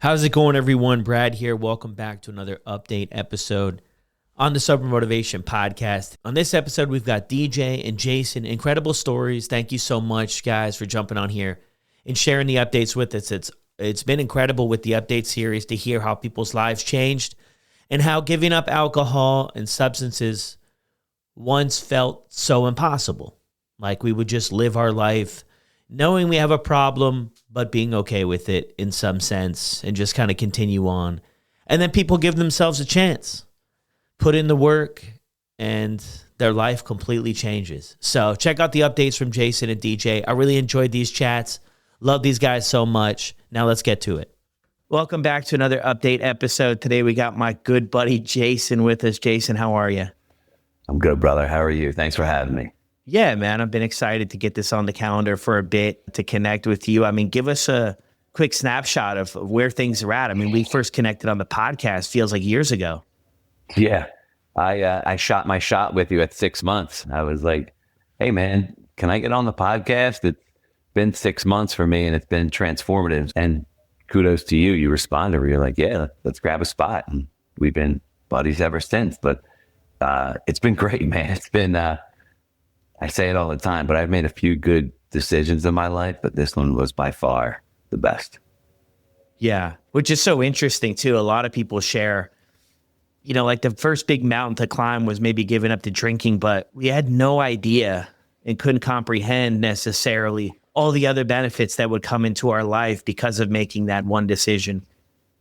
How's it going, everyone? Brad here. Welcome back to another update episode on the Sober Motivation Podcast. On this episode, we've got DJ and Jason. Incredible stories. Thank you so much, guys, for jumping on here and sharing the updates with us. It's been incredible with the update series to hear how people's lives changed and how giving up alcohol and substances once felt so impossible. Like we would just live our life knowing we have a problem, but being okay with it in some sense and just kind of continue on. And then people give themselves a chance, put in the work, and their life completely changes. So check out the updates from Jason and DJ. I really enjoyed these chats. Love these guys so much. Now let's get to it. Welcome back to another update episode. Today we got my good buddy Jason with us. Jason, how are you? I'm good, brother. How are you? Thanks for having me. Yeah, man, I've been excited to get this on the calendar for a bit to connect with you. I mean, give us a quick snapshot of where things are at. I mean, we first connected on the podcast, feels like years ago. Yeah, I shot my shot with you at 6 months. I was like, hey, man, can I get on the podcast? It's been 6 months for me, and it's been transformative. And kudos to you. You responded. You're like, yeah, let's grab a spot. And we've been buddies ever since. But it's been great, man. It's been... I say it all the time, but I've made a few good decisions in my life, but this one was by far the best. Yeah, which is so interesting too. A lot of people share, like the first big mountain to climb was maybe giving up to drinking, but we had no idea and couldn't comprehend necessarily all the other benefits that would come into our life because of making that one decision.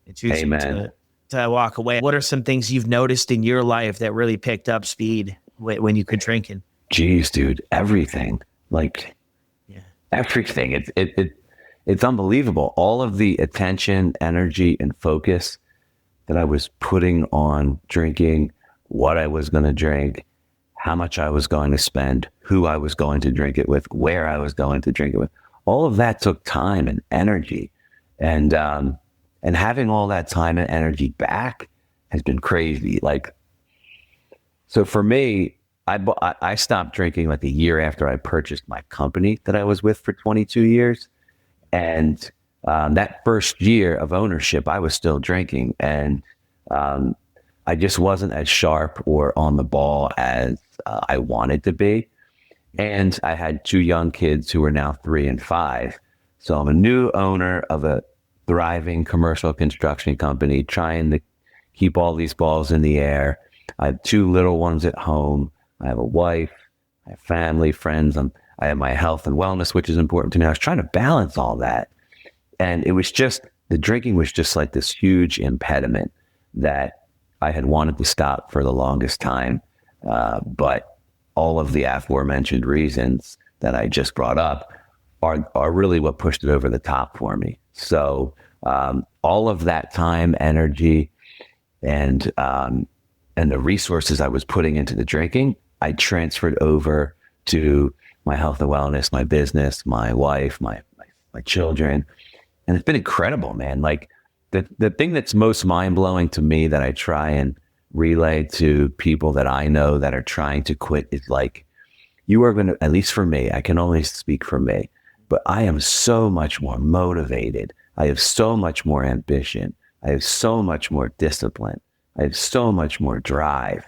It's choosing to walk away. What are some things you've noticed in your life that really picked up speed when you quit drinking? Jeez, dude, everything, everything. It's unbelievable. All of the attention, energy, and focus that I was putting on drinking, what I was going to drink, how much I was going to spend, who I was going to drink it with, where I was going to drink it with. All of that took time and energy, and having all that time and energy back has been crazy. So for me, I stopped drinking like a year after I purchased my company that I was with for 22 years. And that first year of ownership, I was still drinking. And I just wasn't as sharp or on the ball as I wanted to be. And I had two young kids who are now 3 and 5. So I'm a new owner of a thriving commercial construction company, trying to keep all these balls in the air. I have 2 little ones at home. I have a wife, I have family, friends. I have my health and wellness, which is important to me. I was trying to balance all that. And it was just, the drinking was just like this huge impediment that I had wanted to stop for the longest time. But all of the aforementioned reasons that I just brought up are really what pushed it over the top for me. So all of that time, energy, and the resources I was putting into the drinking, I transferred over to my health and wellness, my business, my wife, my children. And it's been incredible, man. Like the thing that's most mind-blowing to me that I try and relay to people that I know that are trying to quit is like, you are going to, at least for me, I can only speak for me, but I am so much more motivated. I have so much more ambition. I have so much more discipline. I have so much more drive.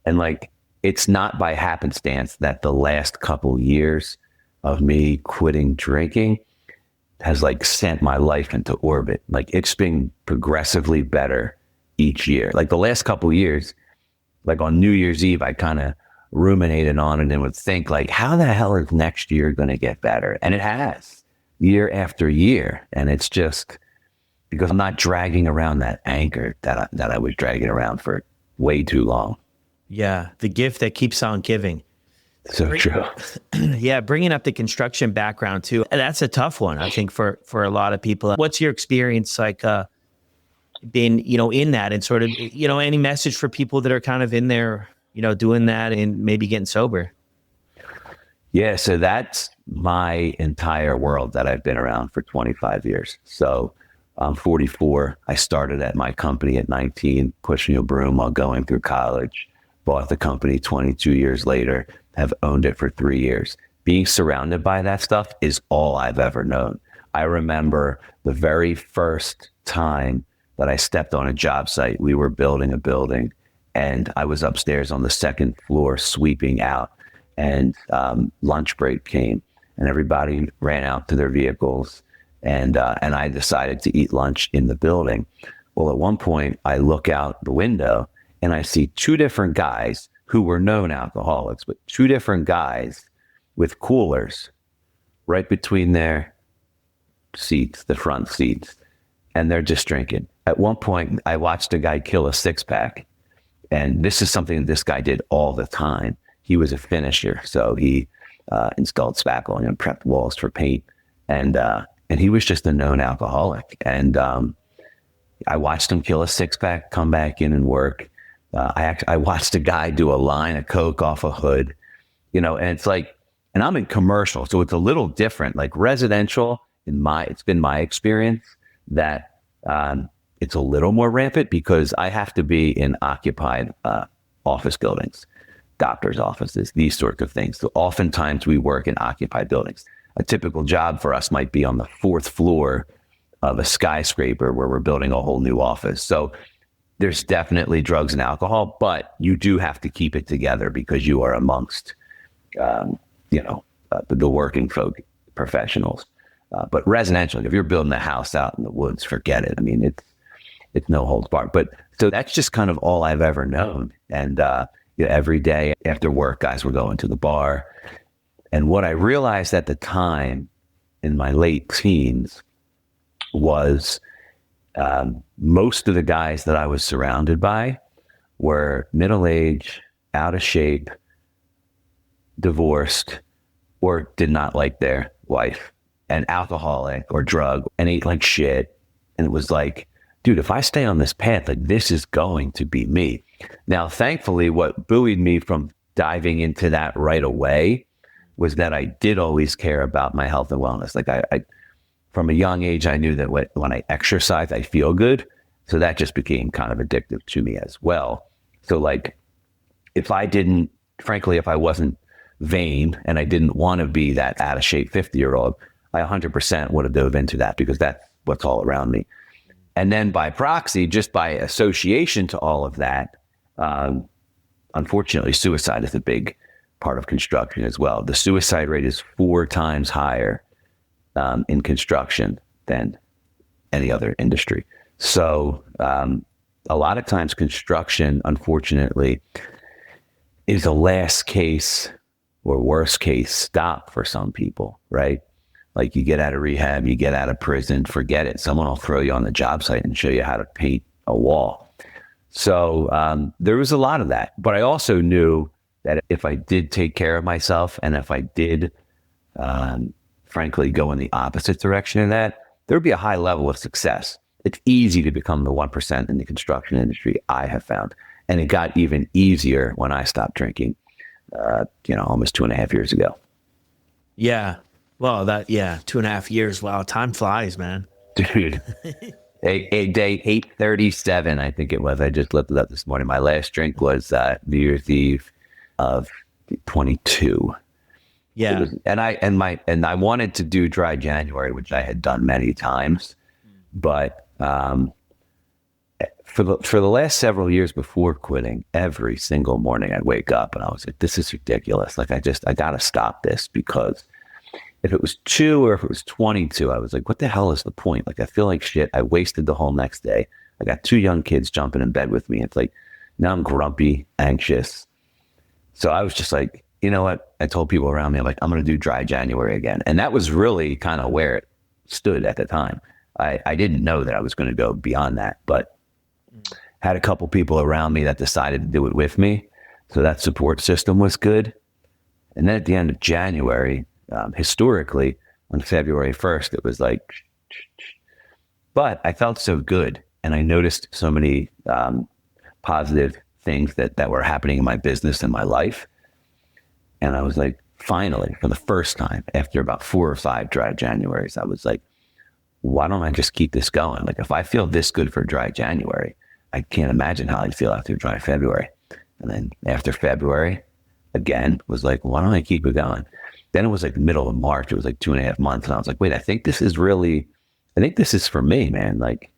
And it's not by happenstance that the last couple years of me quitting drinking has sent my life into orbit. It's been progressively better each year. The last couple years, on New Year's Eve, I kind of ruminated on it and would think how the hell is next year going to get better? And it has, year after year. And it's just because I'm not dragging around that anchor that I was dragging around for way too long. Yeah, the gift that keeps on giving. So true. Yeah, bringing up the construction background too. And that's a tough one, I think, for a lot of people. What's your experience being, in that, and sort of, any message for people that are kind of in there, doing that and maybe getting sober? Yeah, so that's my entire world that I've been around for 25 years. So I'm 44. I started at my company at 19, pushing a broom while going through college. Bought the company 22 years later, have owned it for 3 years. Being surrounded by that stuff is all I've ever known. I remember the very first time that I stepped on a job site. We were building a building, and I was upstairs on the second floor sweeping out, and lunch break came, and everybody ran out to their vehicles, and I decided to eat lunch in the building. Well, at one point, I look out the window and I see two different guys who were known alcoholics, but two different guys with coolers right between their seats, the front seats, and they're just drinking. At one point, I watched a guy kill a 6-pack, and this is something that this guy did all the time. He was a finisher, so he installed spackle and prepped walls for paint, and he was just a known alcoholic. And I watched him kill a 6-pack, come back in and work. I watched a guy do a line of Coke off a hood, and it's like, and I'm in commercial, so it's a little different. Like residential, it's been my experience that it's a little more rampant because I have to be in occupied office buildings, doctors' offices, these sorts of things. So oftentimes we work in occupied buildings. A typical job for us might be on the 4th floor of a skyscraper where we're building a whole new office. So there's definitely drugs and alcohol, but you do have to keep it together because you are amongst, the working folk, professionals. But residential, if you're building a house out in the woods, forget it. I mean, it's no holds barred. But so that's just kind of all I've ever known. And every day after work, guys were going to the bar. And what I realized at the time in my late teens was most of the guys that I was surrounded by were middle-aged, out of shape, divorced, or did not like their wife, and alcoholic or drug, and ate like shit. And it was like, dude, if I stay on this path, like this is going to be me. Now, thankfully, what buoyed me from diving into that right away was that I did always care about my health and wellness. Like I from a young age, I knew that when I exercise, I feel good. So that just became kind of addictive to me as well. So like, if I wasn't vain and I didn't want to be that out of shape 50-year-old, I 100% would have dove into that because that's what's all around me. And then by proxy, just by association to all of that, unfortunately, suicide is a big part of construction as well. The suicide rate is 4 times higher in construction than any other industry. So a lot of times construction, unfortunately, is a last case or worst case stop for some people, right? Like you get out of rehab, you get out of prison, forget it. Someone will throw you on the job site and show you how to paint a wall. So there was a lot of that. But I also knew that if I did take care of myself and if I did, frankly, go in the opposite direction of that, there'd be a high level of success. It's easy to become the 1% in the construction industry, I have found. And it got even easier when I stopped drinking, almost 2.5 years ago. Yeah. Well, 2.5 years. Wow. Time flies, man. Dude, a day 8:37, I think it was. I just looked it up this morning. My last drink was New Year's Eve of 22. Yeah. And I wanted to do dry January, which I had done many times, but for the last several years before quitting, every single morning I'd wake up and I was like, this is ridiculous. Like I got to stop this, because if it was 2 or if it was 22, I was like, what the hell is the point? Like, I feel like shit. I wasted the whole next day. I got 2 young kids jumping in bed with me. It's like, now I'm grumpy, anxious. So I was just like, you know what? I told people around me, I'm like, I'm going to do dry January again. And that was really kind of where it stood at the time. I didn't know that I was going to go beyond that, but had a couple people around me that decided to do it with me. So that support system was good. And then at the end of January, historically, on February 1st, it was like, but I felt so good. And I noticed so many positive things that were happening in my business and my life. And I was like, finally, for the first time, after about 4 or 5 dry Januaries, I was like, why don't I just keep this going? Like, if I feel this good for dry January, I can't imagine how I'd feel after dry February. And then after February, again, was like, why don't I keep it going? Then it was like the middle of March. It was like 2.5 months. And I was like, wait, I think this is for me, man. Like,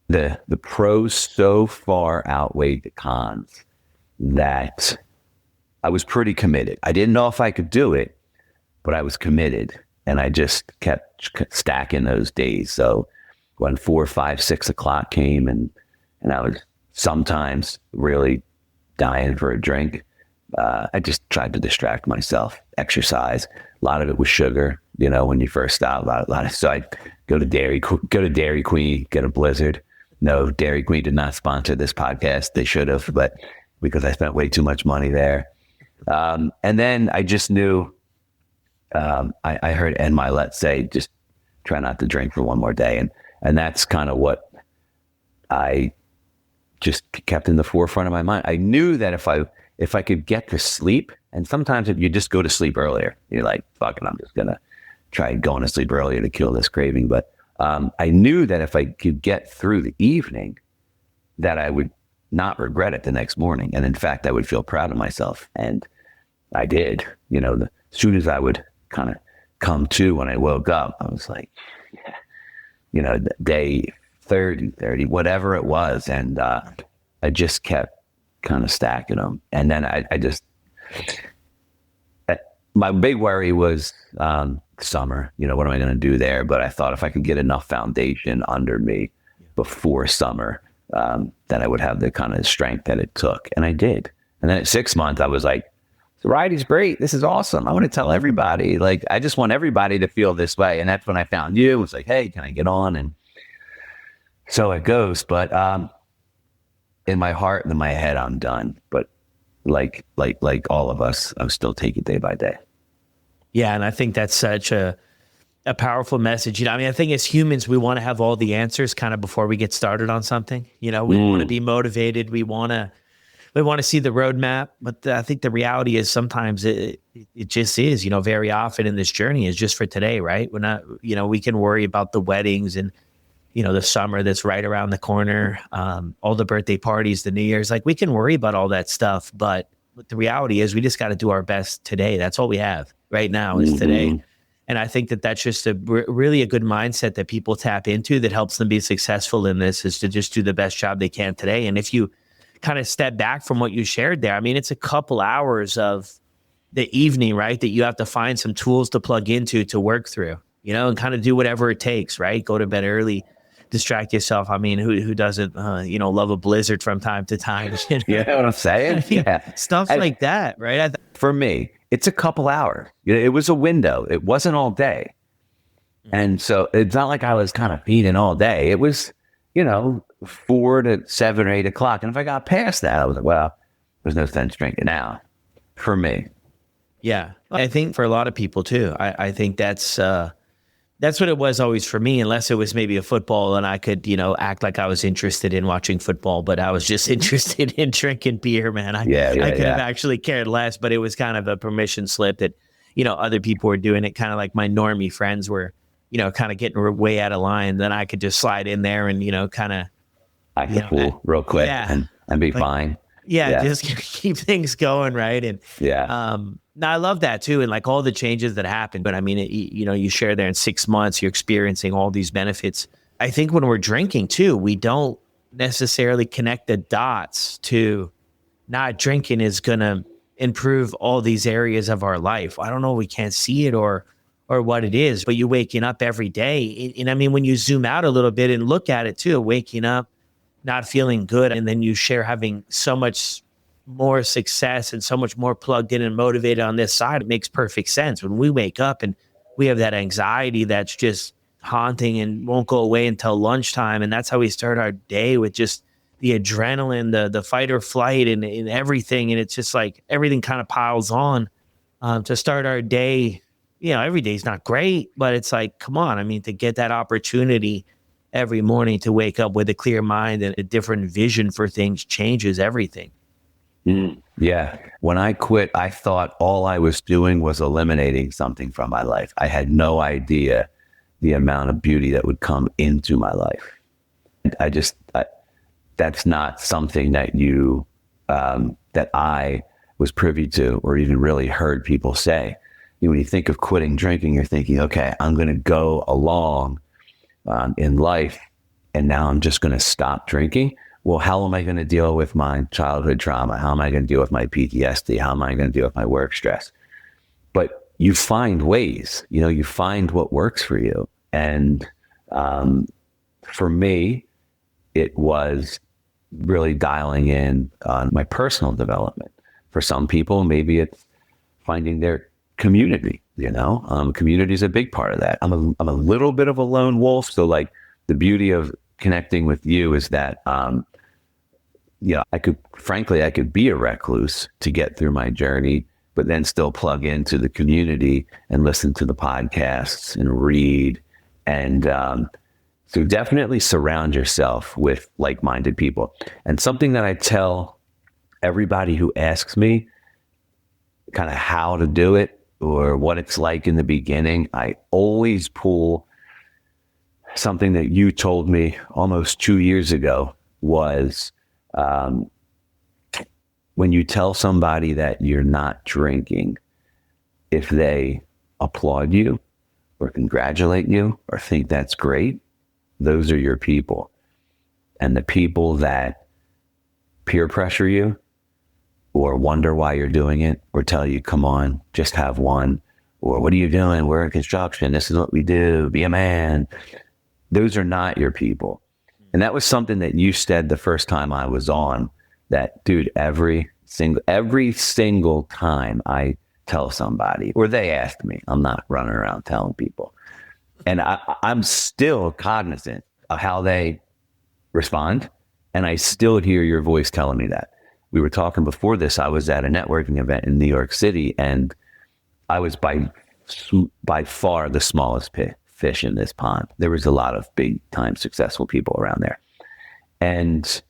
The pros so far outweighed the cons that I was pretty committed. I didn't know if I could do it, but I was committed, and I just kept stacking those days. So when 4, 5, 6 o'clock came, and I was sometimes really dying for a drink, I just tried to distract myself. Exercise. A lot of it was sugar. You know, when you first stop, a lot of. So I go to Dairy Queen, get a Blizzard. No, Dairy Queen did not sponsor this podcast. They should have, but because I spent way too much money there. And then I just knew. I heard Ed Milet say, "Just try not to drink for one more day," and that's kind of what I just kept in the forefront of my mind. I knew that if I could get to sleep, and sometimes if you just go to sleep earlier, you're like, fuck it, I'm just gonna try going to sleep earlier to kill this craving. But I knew that if I could get through the evening, that I would not regret it the next morning. And in fact, I would feel proud of myself. And I did. You know, as soon as I would kind of come to when I woke up, I was like, yeah, you know, day 30, whatever it was. And I just kept kind of stacking them. And then I just, my big worry was summer. You know, what am I going to do there? But I thought if I could get enough foundation under me before summer, that I would have the kind of strength that it took. And I did. And then at 6 months, I was like, sobriety's great. This is awesome. I want to tell everybody. Like, I just want everybody to feel this way. And that's when I found you. It was like, hey, can I get on? And so it goes. But in my heart and in my head, I'm done. But like all of us, I'm still taking day by day. Yeah, and I think that's such a powerful message. You know, I mean, I think as humans, we want to have all the answers kind of before we get started on something. You know, we want to be motivated. We want to see the roadmap. But I think the reality is sometimes it just is, you know, very often in this journey is just for today, right? We're not, you know, we can worry about the weddings and, you know, the summer that's right around the corner, all the birthday parties, the New Year's, like we can worry about all that stuff. But the reality is we just got to do our best today. That's all we have right now is today. And I think that that's just really a good mindset that people tap into that helps them be successful in this, is to just do the best job they can today. And if you kind of step back from what you shared there, I mean, it's a couple hours of the evening, right, that you have to find some tools to plug into to work through, you know, and kind of do whatever it takes, right? Go to bed early, distract yourself. I mean, who doesn't, you know, love a Blizzard from time to time? You know? You know what I'm saying? Yeah. Stuff like that, right? For me, it's a couple hours. It was a window. It wasn't all day. And so it's not like I was kind of feeding all day. It was, you know, 4 to 7 or 8 o'clock. And if I got past that, I was like, well, there's no sense drinking now for me. Yeah. I think for a lot of people too, I think that's what it was always for me, unless it was maybe a football and I could, you know, act like I was interested in watching football, but I was just interested in drinking beer, man. I could have actually cared less, but it was kind of a permission slip that, you know, other people were doing it, kind of like my normie friends were, you know, kind of getting way out of line. Then I could just slide in there and, you know, kind of act the fool real quick and be fine. Yeah, just keep things going, right? And now I love that too, and like all the changes that happened. But I mean, you know, you share there in 6 months, you're experiencing all these benefits. I think when we're drinking too, we don't necessarily connect the dots to not drinking is going to improve all these areas of our life. I don't know, we can't see it or what it is, but you're waking up every day. And I mean, when you zoom out a little bit and look at it too, waking up, not feeling good, and then you share having so much more success and so much more plugged in and motivated on this side, it makes perfect sense. When we wake up and we have that anxiety that's just haunting and won't go away until lunchtime, and that's how we start our day, with just the adrenaline, the fight or flight and everything. And it's just like everything kind of piles on to start our day. You know, every day's not great, but it's like, come on. I mean, to get that opportunity every morning to wake up with a clear mind and a different vision for things changes everything. Yeah. When I quit, I thought all I was doing was eliminating something from my life. I had no idea the amount of beauty that would come into my life. That's not something that that I was privy to or even really heard people say. You know, when you think of quitting drinking, you're thinking, okay, I'm going to go along in life and now I'm just going to stop drinking. Well, how am I going to deal with my childhood trauma? How am I going to deal with my PTSD? How am I going to deal with my work stress? But you find ways, you find what works for you. And for me, it was really dialing in on my personal development. For some people, maybe it's finding their community, community is a big part of that. I'm a little bit of a lone wolf. So like the beauty of connecting with you is that, I could be a recluse to get through my journey, but then still plug into the community and listen to the podcasts and read. And so definitely surround yourself with like-minded people. And something that I tell everybody who asks me kind of how to do it or what it's like in the beginning, I always pull something that you told me almost 2 years ago was when you tell somebody that you're not drinking, if they applaud you or congratulate you or think that's great, those are your people. And the people that peer pressure you or wonder why you're doing it or tell you, come on, just have one, or what are you doing? We're in construction. This is what we do. Be a man. Those are not your people. And that was something that you said the first time I was on, that, dude, every single time I tell somebody or they ask me, I'm not running around telling people. And I'm still cognizant of how they respond. And I still hear your voice telling me that. We were talking before this. I was at a networking event in New York City, and I was by far the smallest fish in this pond. There was a lot of big time successful people around there. And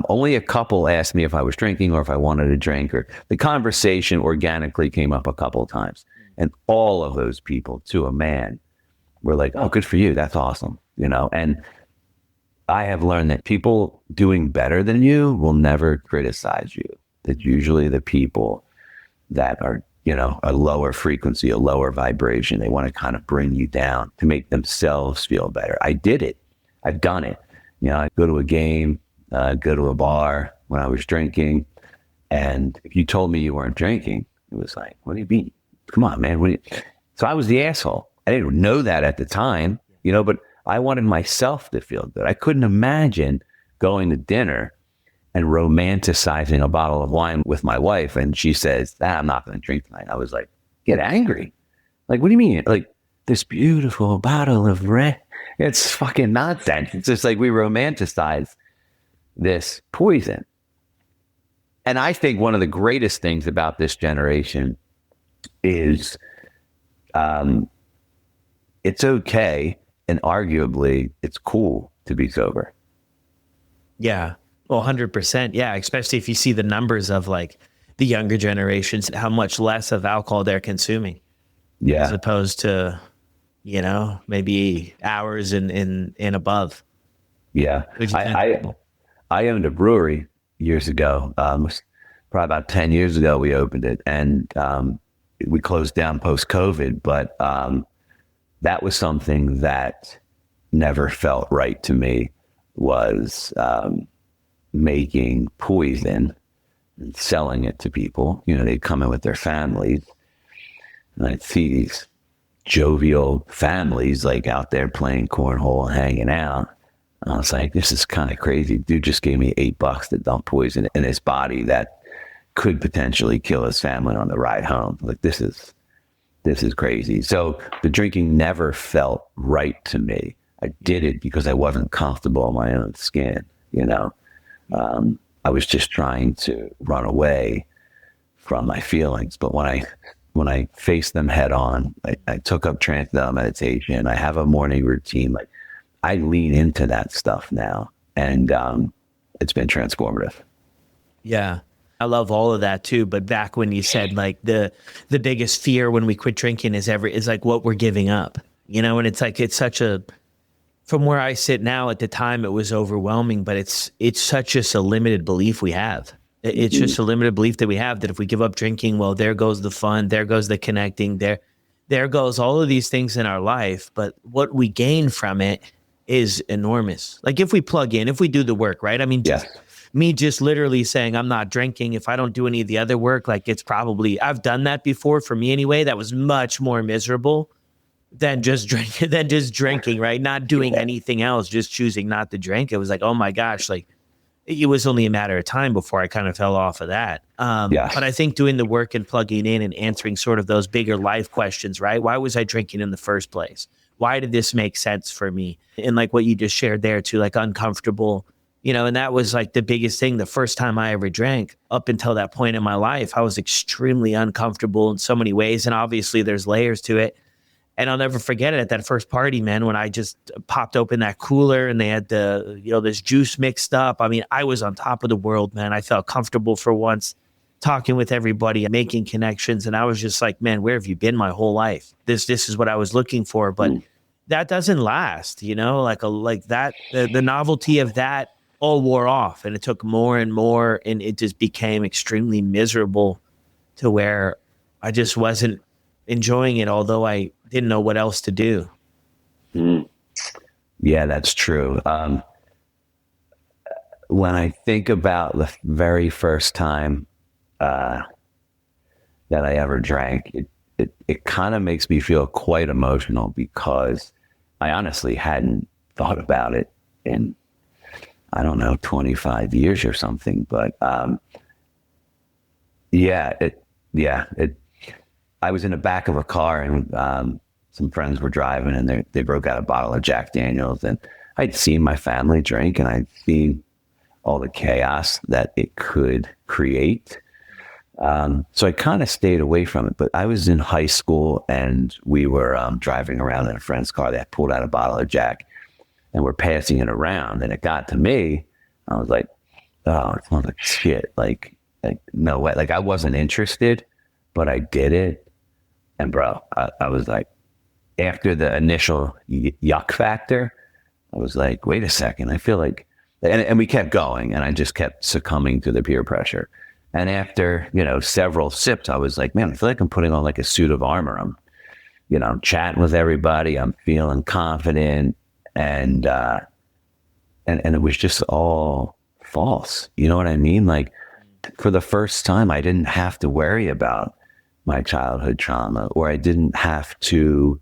only a couple asked me if I was drinking or if I wanted to drink, or the conversation organically came up a couple of times. And all of those people, to a man, were like, oh, good for you. That's awesome. And I have learned that people doing better than you will never criticize you. That usually the people that are, a lower frequency, a lower vibration, they want to kind of bring you down to make themselves feel better. I did it. I've done it. I go to a game, go to a bar when I was drinking. And if you told me you weren't drinking, it was like, what do you mean? Come on, man. So I was the asshole. I didn't know that at the time, but I wanted myself to feel good. I couldn't imagine going to dinner and romanticizing a bottle of wine with my wife. And she says, I'm not going to drink tonight. I was like, get angry. Like, what do you mean? Like, this beautiful bottle of red. It's fucking nonsense. It's just like we romanticize this poison. And I think one of the greatest things about this generation is it's okay, and arguably it's cool to be sober. Yeah. Well, 100%. Yeah. Especially if you see the numbers of like the younger generations, how much less of alcohol they're consuming. Yeah. As opposed to, maybe hours and above. Yeah. I owned a brewery years ago. Probably about 10 years ago, we opened it, and we closed down post-COVID, but that was something that never felt right to me, was making poison and selling it to people. They'd come in with their families, and I'd see these jovial families like out there playing cornhole and hanging out. And I was like, this is kind of crazy. Dude just gave me $8 to dump poison in his body that could potentially kill his family on the ride home. Like, this is crazy. So the drinking never felt right to me. I did it because I wasn't comfortable in my own skin. I was just trying to run away from my feelings. But when I faced them head on, I took up transcendental meditation. I have a morning routine. Like, I lean into that stuff now, and it's been transformative. Yeah. I love all of that too. But back when you said like the biggest fear when we quit drinking is like what we're giving up, and it's like, it's such a, from where I sit now, at the time it was overwhelming, but it's such just a limited belief we have. It's just a limited belief that we have, that if we give up drinking, well, there goes the fun, there goes the connecting, there goes all of these things in our life. But what we gain from it is enormous. Like if we plug in, if we do the work, right? I mean, Yes. me just literally saying I'm not drinking, if I don't do any of the other work, like it's probably, I've done that before for me anyway. That was much more miserable than just drinking, right? Not doing anything else, just choosing not to drink. It was like, oh my gosh, like it was only a matter of time before I kind of fell off of that. Yes. But I think doing the work and plugging in and answering sort of those bigger life questions, right? Why was I drinking in the first place? Why did this make sense for me? And like what you just shared there too, like uncomfortable, and that was like the biggest thing. The first time I ever drank, up until that point in my life, I was extremely uncomfortable in so many ways. And obviously there's layers to it. And I'll never forget it at that first party, man, when I just popped open that cooler and they had this juice mixed up. I mean, I was on top of the world, man. I felt comfortable for once talking with everybody, making connections. And I was just like, man, where have you been my whole life? This is what I was looking for. But that doesn't last, like that, the novelty of that all wore off, and it took more and more. And it just became extremely miserable to where I just wasn't enjoying it, although I didn't know what else to do. Yeah, that's true. When I think about the very first time that I ever drank, it kind of makes me feel quite emotional because I honestly hadn't thought about it in, I don't know, 25 years or something. But I was in the back of a car and some friends were driving and they broke out a bottle of Jack Daniels, and I'd seen my family drink and I'd seen all the chaos that it could create. So I kind of stayed away from it, but I was in high school and we were driving around in a friend's car that pulled out a bottle of Jack and we're passing it around, and it got to me. I was like, oh, it smells like shit. Like no way. Like I wasn't interested, but I did it. And bro, I was like, after the initial yuck factor, I was like, wait a second, I feel like, and we kept going and I just kept succumbing to the peer pressure. And after, several sips, I was like, man, I feel like I'm putting on like a suit of armor. I'm, chatting with everybody. I'm feeling confident. And it was just all false. You know what I mean? Like for the first time, I didn't have to worry about my childhood trauma, or I didn't have to,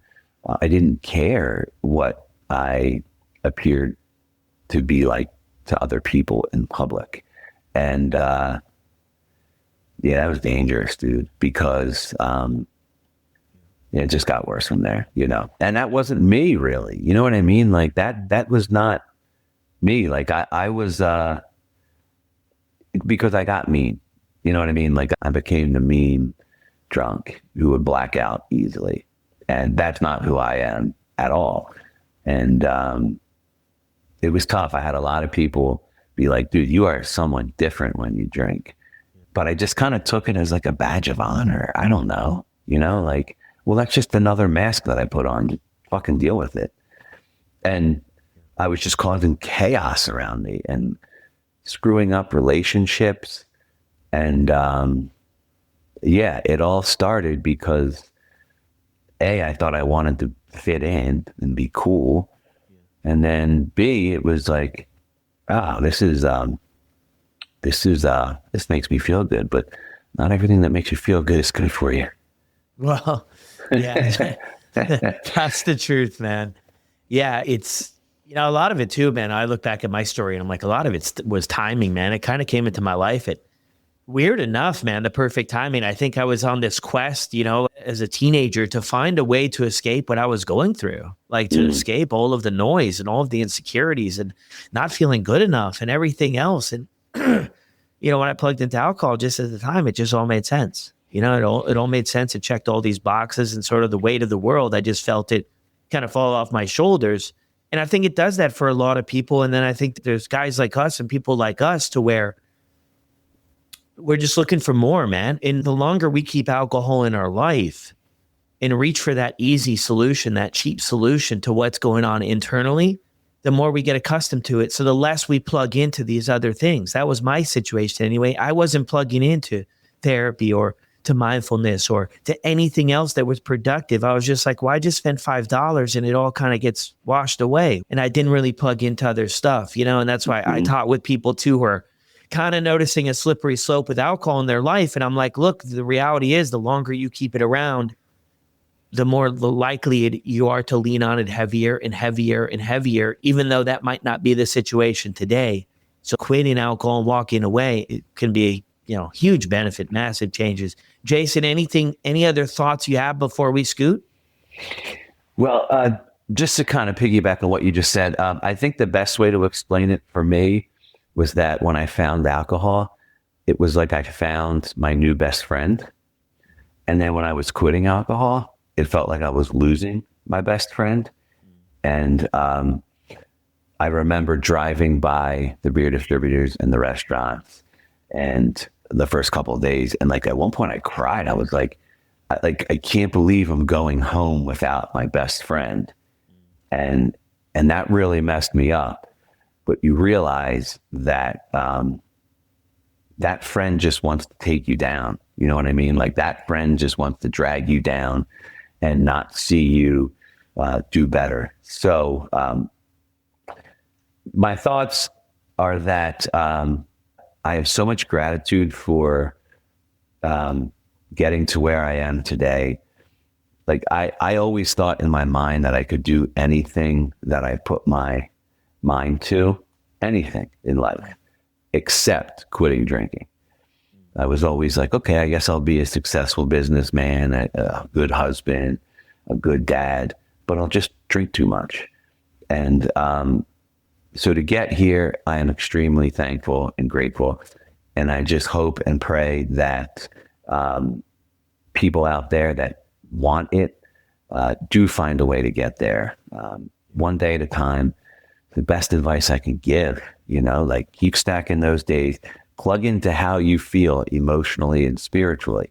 I didn't care what I appeared to be like to other people in public. And that was dangerous, dude, because it just got worse from there, and that wasn't me really. You know what I mean? Like that was not me. Like I was, because I got mean, you know what I mean? Like I became the mean drunk who would black out easily. And that's not who I am at all. And it was tough. I had a lot of people be like, dude, you are someone different when you drink. But I just kind of took it as like a badge of honor. I don't know, like, well, that's just another mask that I put on. Just fucking deal with it. And I was just causing chaos around me and screwing up relationships. And it all started because A, I thought I wanted to fit in and be cool. And then B, it was like, this makes me feel good, but not everything that makes you feel good is good for you. Well, yeah, that's the truth, man. Yeah, it's, a lot of it too, man. I look back at my story and I'm like, a lot of it was timing, man. It kind of came into my life at, weird enough, man, the perfect timing. I think I was on this quest, as a teenager to find a way to escape what I was going through, like to escape all of the noise and all of the insecurities and not feeling good enough and everything else. And, when I plugged into alcohol just at the time, it just all made sense. It all made sense. It checked all these boxes, and sort of the weight of the world, I just felt it kind of fall off my shoulders. And I think it does that for a lot of people. And then I think there's guys like us and people like us to where we're just looking for more, man. And the longer we keep alcohol in our life and reach for that easy solution, that cheap solution to what's going on internally, the more we get accustomed to it. So the less we plug into these other things. That was my situation anyway. I wasn't plugging into therapy or to mindfulness or to anything else that was productive. I was just like, well, I just spent $5 and it all kind of gets washed away. And I didn't really plug into other stuff, and that's why I taught with people too, who are kind of noticing a slippery slope with alcohol in their life. And I'm like, look, the reality is the longer you keep it around, the more likely you are to lean on it heavier and heavier and heavier, even though that might not be the situation today. So quitting alcohol and walking away, it can be, huge benefit, massive changes. Jason, any other thoughts you have before we scoot? Well, just to kind of piggyback on what you just said, I think the best way to explain it for me was that when I found alcohol, it was like I found my new best friend. And then when I was quitting alcohol, it felt like I was losing my best friend. And I remember driving by the beer distributors and the restaurants and the first couple of days. And like at one point I cried. I was like, I can't believe I'm going home without my best friend. And that really messed me up. But you realize that that friend just wants to take you down. You know what I mean? Like that friend just wants to drag you down and not see you do better. So my thoughts are that I have so much gratitude for getting to where I am today. Like I always thought in my mind that I could do anything that I put my mind to, anything in life, except quitting drinking. I was always like, okay, I guess I'll be a successful businessman, a good husband, a good dad, but I'll just drink too much. And so to get here, I am extremely thankful and grateful. And I just hope and pray that people out there that want it do find a way to get there, one day at a time. The best advice I can give, like keep stacking those days, plug into how you feel emotionally and spiritually,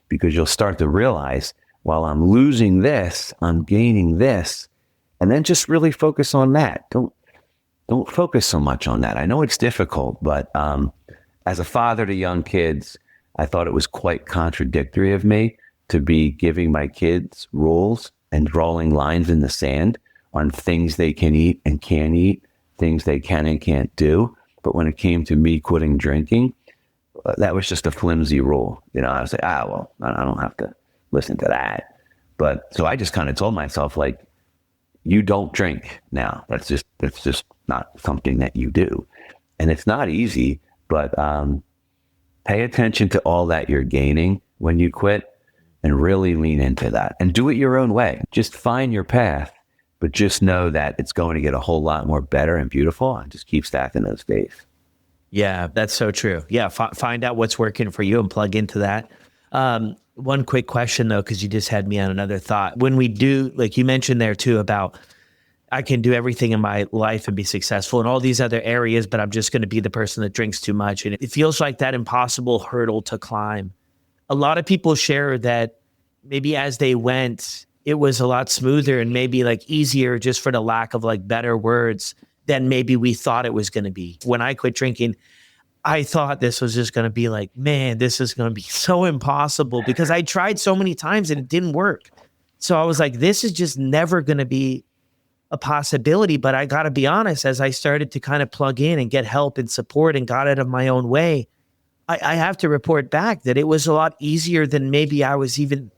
because you'll start to realize, while I'm losing this, I'm gaining this, and then just really focus on that. Don't focus so much on that. I know it's difficult, but as a father to young kids, I thought it was quite contradictory of me to be giving my kids rules and drawing lines in the sand on things they can eat and can't eat, things they can and can't do. But when it came to me quitting drinking, that was just a flimsy rule. I was like, well, I don't have to listen to that. But so I just kind of told myself, like, you don't drink now. That's just not something that you do. And it's not easy, but pay attention to all that you're gaining when you quit and really lean into that and do it your own way. Just find your path. But just know that it's going to get a whole lot more better and beautiful, and just keep stacking those days. Yeah, that's so true. Yeah, find out what's working for you and plug into that. One quick question, though, because you just had me on another thought. When we do, like you mentioned there, too, about I can do everything in my life and be successful in all these other areas, but I'm just going to be the person that drinks too much. And it feels like that impossible hurdle to climb. A lot of people share that maybe as they went, it was a lot smoother and maybe like easier, just for the lack of like better words, than maybe we thought it was going to be. When I quit drinking, I thought this was just going to be like, man, this is going to be so impossible, because I tried so many times and it didn't work. So I was like, this is just never going to be a possibility. But I got to be honest, as I started to kind of plug in and get help and support and got out of my own way, I have to report back that it was a lot easier than maybe I was even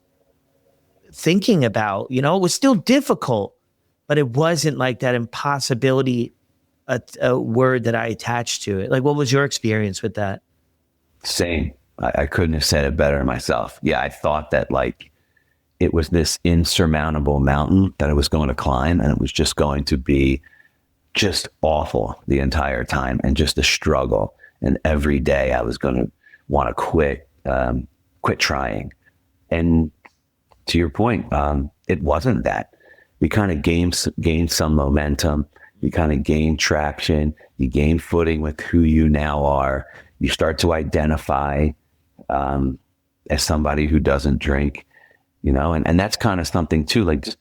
thinking about. It was still difficult, but it wasn't like that impossibility, a word that I attached to it. Like, what was your experience with that? Same. I couldn't have said it better myself. Yeah, I thought that like it was this insurmountable mountain that I was going to climb, and it was just going to be just awful the entire time and just a struggle. And every day I was going to want to quit trying. And to your point, it wasn't that. You kind of gained some momentum. You kind of gain traction. You gain footing with who you now are. You start to identify as somebody who doesn't drink, and that's kind of something too. Like, just,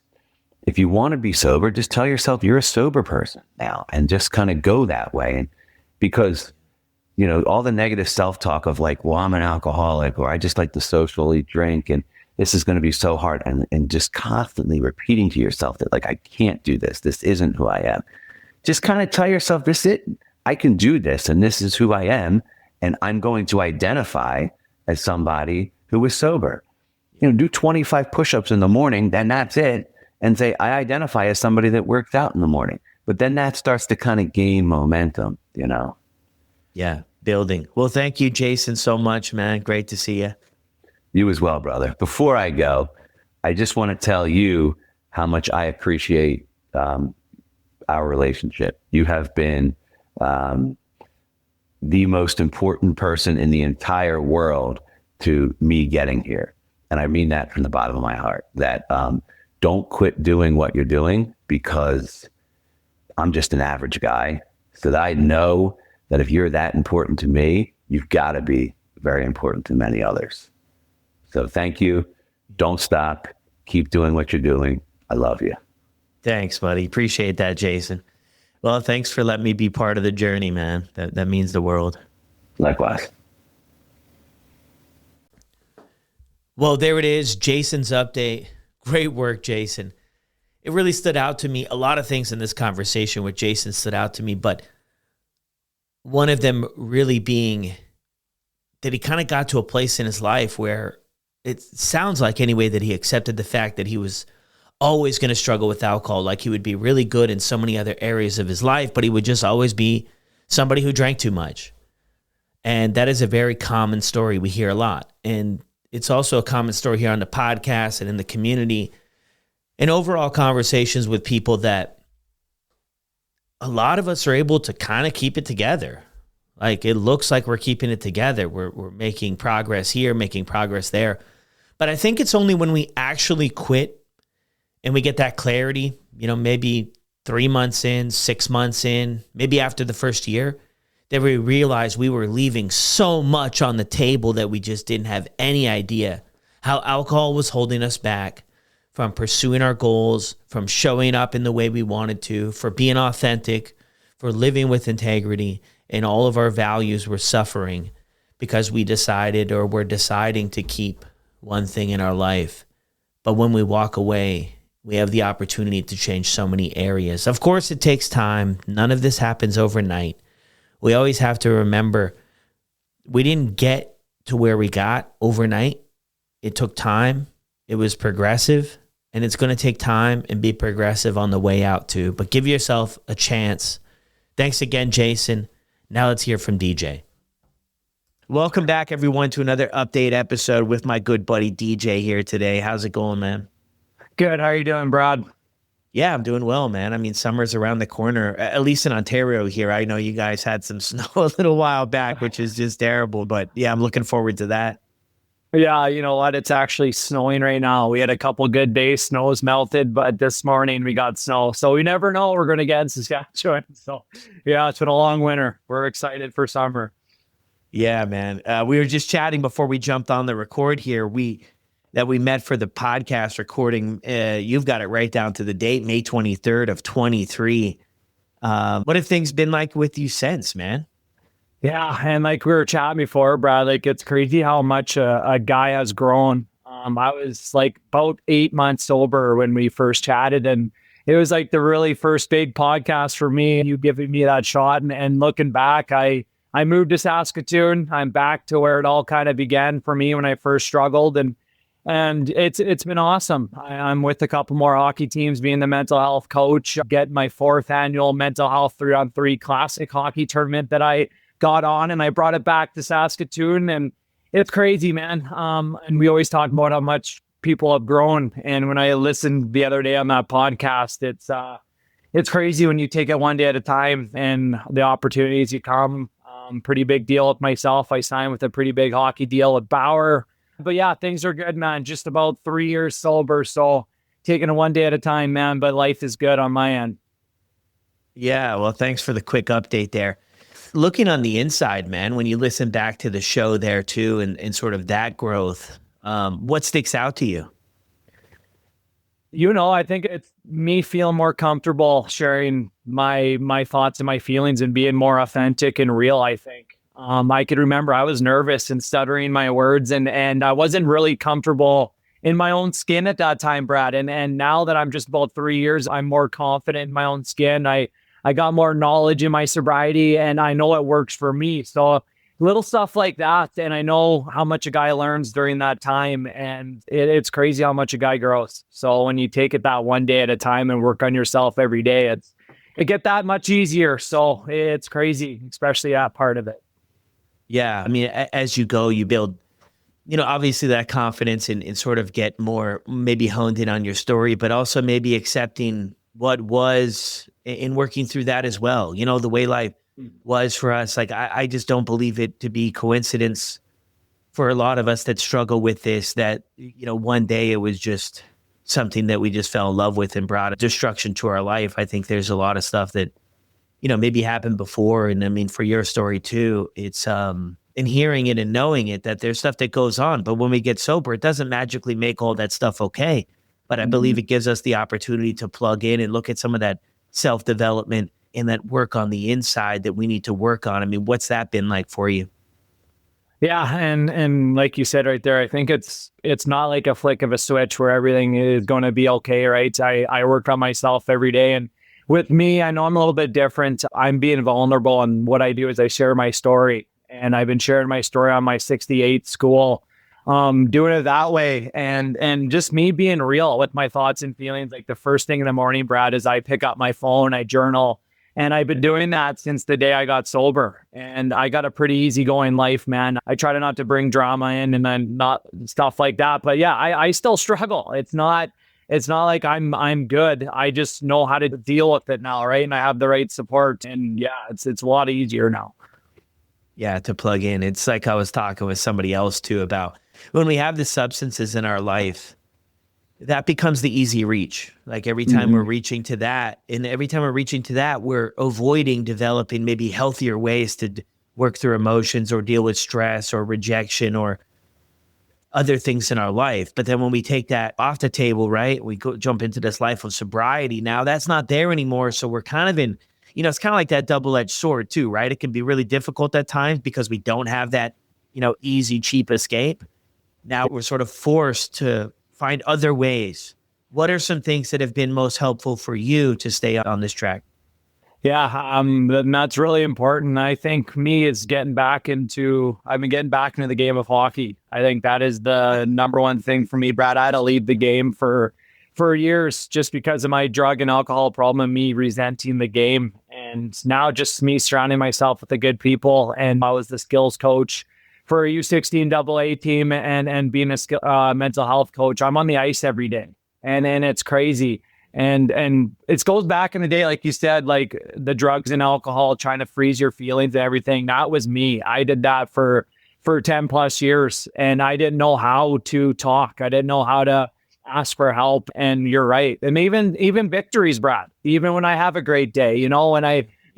if you want to be sober, just tell yourself you're a sober person now, and just kind of go that way. And because all the negative self-talk of like, well, I'm an alcoholic, or I just like to socially drink, and this is going to be so hard. And just constantly repeating to yourself that like, I can't do this. This isn't who I am. Just kind of tell yourself, I can do this, and this is who I am. And I'm going to identify as somebody who is sober. Do 25 push-ups in the morning, then that's it. And say, I identify as somebody that works out in the morning. But then that starts to kind of gain momentum, Yeah, building. Well, thank you, Jason, so much, man. Great to see you. You as well, brother. Before I go, I just want to tell you how much I appreciate our relationship. You have been the most important person in the entire world to me getting here. And I mean that from the bottom of my heart, that don't quit doing what you're doing because I'm just an average guy. So that I know that if you're that important to me, you've got to be very important to many others. So thank you. Don't stop. Keep doing what you're doing. I love you. Thanks, buddy. Appreciate that, Jason. Well, thanks for letting me be part of the journey, man. That means the world. Likewise. Well, there it is. Jason's update. Great work, Jason. It really stood out to me. A lot of things in this conversation with Jason stood out to me, but one of them really being that he kind of got to a place in his life where it sounds like anyway that he accepted the fact that he was always going to struggle with alcohol. Like he would be really good in so many other areas of his life, but he would just always be somebody who drank too much. And that is a very common story we hear a lot. And it's also a common story here on the podcast and in the community and overall conversations with people that a lot of us are able to kind of keep it together. Like it looks like we're keeping it together. We're making progress here, making progress there. But I think it's only when we actually quit and we get that clarity, maybe 3 months in, 6 months in, maybe after the first year, that we realize we were leaving so much on the table that we just didn't have any idea how alcohol was holding us back from pursuing our goals, from showing up in the way we wanted to, for being authentic, for living with integrity, and all of our values were suffering because we decided or were deciding to keep one thing in our life. But when we walk away, we have the opportunity to change so many areas. Of course, it takes time. None of this happens overnight. We always have to remember we didn't get to where we got overnight. It took time. It was progressive, and it's going to take time and be progressive on the way out too. But give yourself a chance. Thanks again, Jason. Now let's hear from DJ. Welcome back, everyone, to another update episode with my good buddy DJ here today. How's it going, man? Good. How are you doing, Brad? Yeah, I'm doing well, man. I mean, summer's around the corner, at least in Ontario here. I know you guys had some snow a little while back, which is just terrible. But yeah, I'm looking forward to that. Yeah, you know what? It's actually snowing right now. We had a couple good days. Snow's melted, but this morning we got snow. So we never know what we're going to get in Saskatchewan. So yeah, it's been a long winter. We're excited for summer. Yeah, man. We were just chatting before we jumped on the record here. That we met for the podcast recording. You've got it right down to the date, May 23rd of 23. What have things been like with you since, man? Yeah, and like we were chatting before, Brad, like it's crazy how much a guy has grown. I was like about 8 months sober when we first chatted, and it was like the really first big podcast for me. You giving me that shot, and looking back, I moved to Saskatoon. I'm back to where it all kind of began for me when I first struggled, and it's been awesome. I'm with a couple more hockey teams, being the mental health coach, getting my 4th annual mental health 3-on-3 classic hockey tournament that I got on, and I brought it back to Saskatoon, and it's crazy, man. And we always talk about how much people have grown. And when I listened the other day on that podcast, it's crazy when you take it one day at a time and the opportunities you come. Pretty big deal with myself. I signed with a pretty big hockey deal with Bauer. But yeah, things are good, man. Just about 3 years sober. So taking it one day at a time, man. But life is good on my end. Yeah, well, thanks for the quick update there. Looking on the inside, man, when you listen back to the show there too, and sort of that growth, what sticks out to you? You know, I think it's me feeling more comfortable sharing my thoughts and my feelings and being more authentic and real, I think. I could remember I was nervous and stuttering my words, and I wasn't really comfortable in my own skin at that time, Brad. And now that I'm just about 3 years, I'm more confident in my own skin. I got more knowledge in my sobriety, and I know it works for me. So little stuff like that, and I know how much a guy learns during that time, and it's crazy how much a guy grows. So when you take it that one day at a time and work on yourself every day, it get that much easier. So it's crazy, especially that part of it. Yeah. I mean, as you go, you build, obviously that confidence and sort of get more maybe honed in on your story, but also maybe accepting what was in working through that as well. The way life was for us. Like, I just don't believe it to be coincidence for a lot of us that struggle with this, that, one day it was just something that we just fell in love with and brought destruction to our life. I think there's a lot of stuff that, maybe happened before. And I mean, for your story too, it's, in hearing it and knowing it, that there's stuff that goes on. But when we get sober, it doesn't magically make all that stuff okay. But I believe it gives us the opportunity to plug in and look at some of that self-development and that work on the inside that we need to work on. I mean, what's that been like for you? Yeah, and like you said right there, I think it's not like a flick of a switch where everything is going to be okay, right? I work on myself every day, and with me, I know I'm a little bit different. I'm being vulnerable, and what I do is I share my story, and I've been sharing my story on my 68 school, doing it that way, and just me being real with my thoughts and feelings. Like the first thing in the morning, Brad, is I pick up my phone, I journal. And I've been doing that since the day I got sober. And I got a pretty easygoing life, man. I try to not to bring drama in and then not stuff like that. But yeah, I still struggle. It's not like I'm good. I just know how to deal with it now, right? And I have the right support. And yeah, it's a lot easier now. Yeah, to plug in. It's like I was talking with somebody else too about when we have the substances in our life, that becomes the easy reach. Like every time we're reaching to that, and every time we're reaching to that, we're avoiding developing maybe healthier ways to work through emotions or deal with stress or rejection or other things in our life. But then when we take that off the table, right, we jump into this life of sobriety. Now that's not there anymore. So we're kind of in, it's kind of like that double-edged sword too, right? It can be really difficult at times because we don't have that, easy, cheap escape. Now we're sort of forced to find other ways. What are some things that have been most helpful for you to stay on this track? Yeah, and that's really important. I think me is I've been getting back into the game of hockey. I think that is the number one thing for me, Brad. I had to leave the game for years just because of my drug and alcohol problem and me resenting the game. And now just me surrounding myself with the good people. And I was the skills coach for a U16 AA team and being a mental health coach. I'm on the ice every day, and it's crazy. And it goes back in the day, like you said, like the drugs and alcohol, trying to freeze your feelings and everything. That was me. I did that for 10 plus years, and I didn't know how to talk. I didn't know how to ask for help. And you're right. And even victories, Brad, even when I have a great day,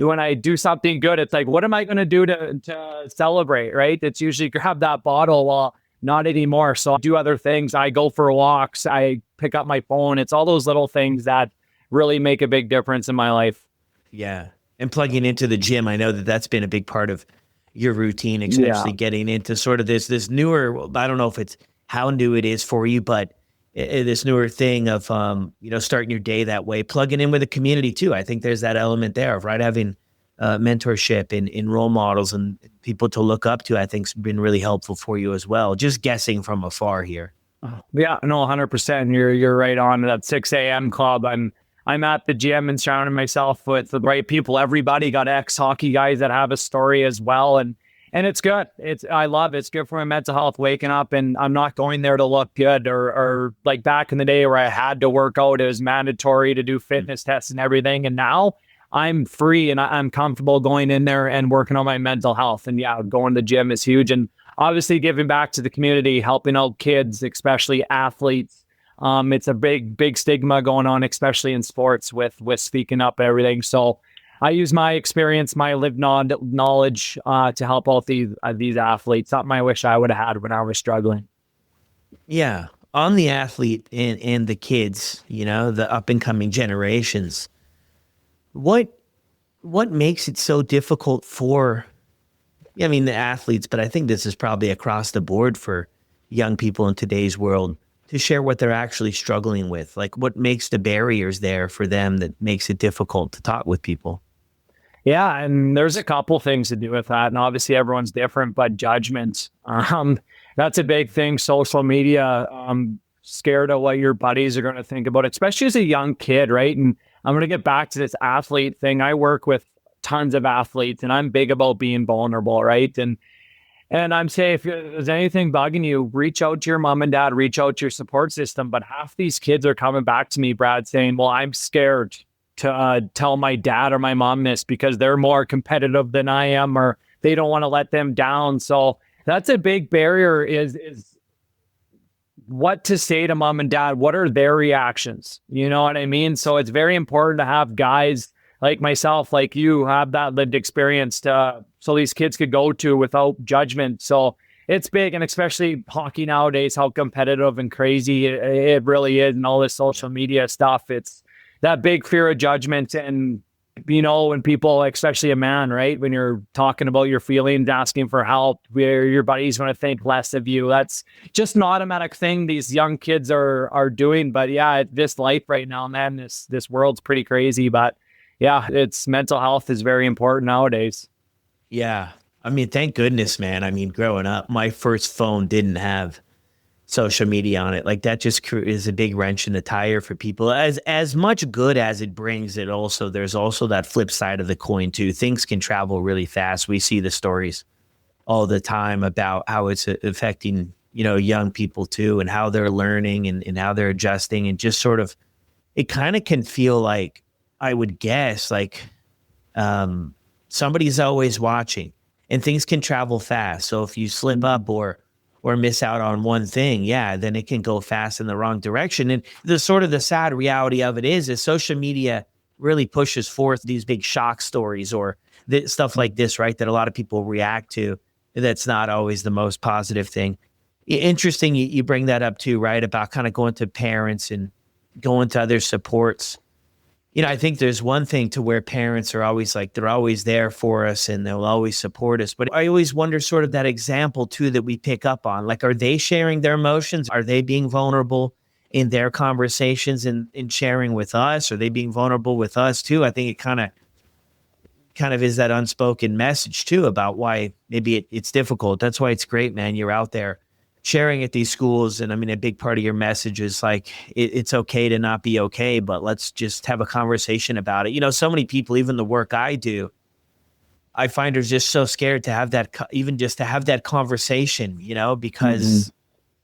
when I do something good, it's like, what am I going to do to celebrate, right? It's usually grab that bottle. Well, not anymore. So I do other things. I go for walks. I pick up my phone. It's all those little things that really make a big difference in my life. Yeah. And plugging into the gym, I know that that's been a big part of your routine, especially getting into sort of this newer, I don't know if it's how new it is for you, but this newer thing of, starting your day that way, plugging in with the community too. I think there's that element there of, right, having mentorship and role models and people to look up to, I think has been really helpful for you as well. Just guessing from afar here. Yeah, no, 100%. You're right on that 6 a.m. club. I'm at the gym and surrounding myself with the right people. Everybody got ex-hockey guys that have a story as well. And it's good. I love it. It's good for my mental health, waking up, and I'm not going there to look good or like back in the day where I had to work out. It was mandatory to do fitness tests and everything. And now I'm free and I'm comfortable going in there and working on my mental health. And yeah, going to the gym is huge. And obviously giving back to the community, helping out kids, especially athletes. It's a big stigma going on, especially in sports with speaking up and everything. So I use my experience, my lived knowledge to help out these athletes. Something I wish I would have had when I was struggling. Yeah. On the athlete and the kids, the up and coming generations, what makes it so difficult for Yeah, I mean, the athletes, but I think this is probably across the board for young people in today's world to share what they're actually struggling with. Like what makes the barriers there for them that makes it difficult to talk with people. Yeah, and there's a couple things to do with that, and obviously everyone's different, but judgment, that's a big thing. Social media, scared of what your buddies are going to think about, especially as a young kid, right? And I'm going to get back to this athlete thing. I work with tons of athletes, and I'm big about being vulnerable, right? And I'm saying, if there's anything bugging you, reach out to your mom and dad, reach out to your support system. But half these kids are coming back to me, Brad, saying, well, I'm scared to tell my dad or my mom this because they're more competitive than I am, or they don't want to let them down. So that's a big barrier, is what to say to mom and dad. What are their reactions? You know what I mean? So it's very important to have guys like myself, like you, have that lived experience so these kids could go to without judgment. So it's big, and especially hockey nowadays, how competitive and crazy it really is, and all this social media stuff. It's that big fear of judgment. And, you know, when people, especially a man, right, when you're talking about your feelings, asking for help, where your buddy's going to think less of you, that's just an automatic thing these young kids are doing. But yeah, this life right now, man, this world's pretty crazy. But yeah, it's mental health is very important nowadays. Yeah. I mean, thank goodness, man. I mean, growing up, my first phone didn't have social media on it. Like that just is a big wrench in the tire for people. As much good as it brings, there's also that flip side of the coin too. Things can travel really fast. We see the stories all the time about how it's affecting, young people too, and how they're learning and how they're adjusting, and just sort of, it kind of can feel like, I would guess, like somebody's always watching, and things can travel fast. So if you slip up or miss out on one thing, yeah, then it can go fast in the wrong direction. And the sad reality of it is social media really pushes forth these big shock stories or stuff like this, right? That a lot of people react to. That's not always the most positive thing. Interesting, you bring that up too, right? About kind of going to parents and going to other supports. I think there's one thing to where parents are always like, they're always there for us and they'll always support us. But I always wonder sort of that example too, that we pick up on, like, are they sharing their emotions? Are they being vulnerable in their conversations and in sharing with us? Are they being vulnerable with us too? I think it kind of is that unspoken message too, about why maybe it's difficult. That's why it's great, man. You're out there sharing at these schools. And I mean, a big part of your message is like, it's okay to not be okay, but let's just have a conversation about it. So many people, even the work I do, I find are just so scared to have that, even just to have that conversation, because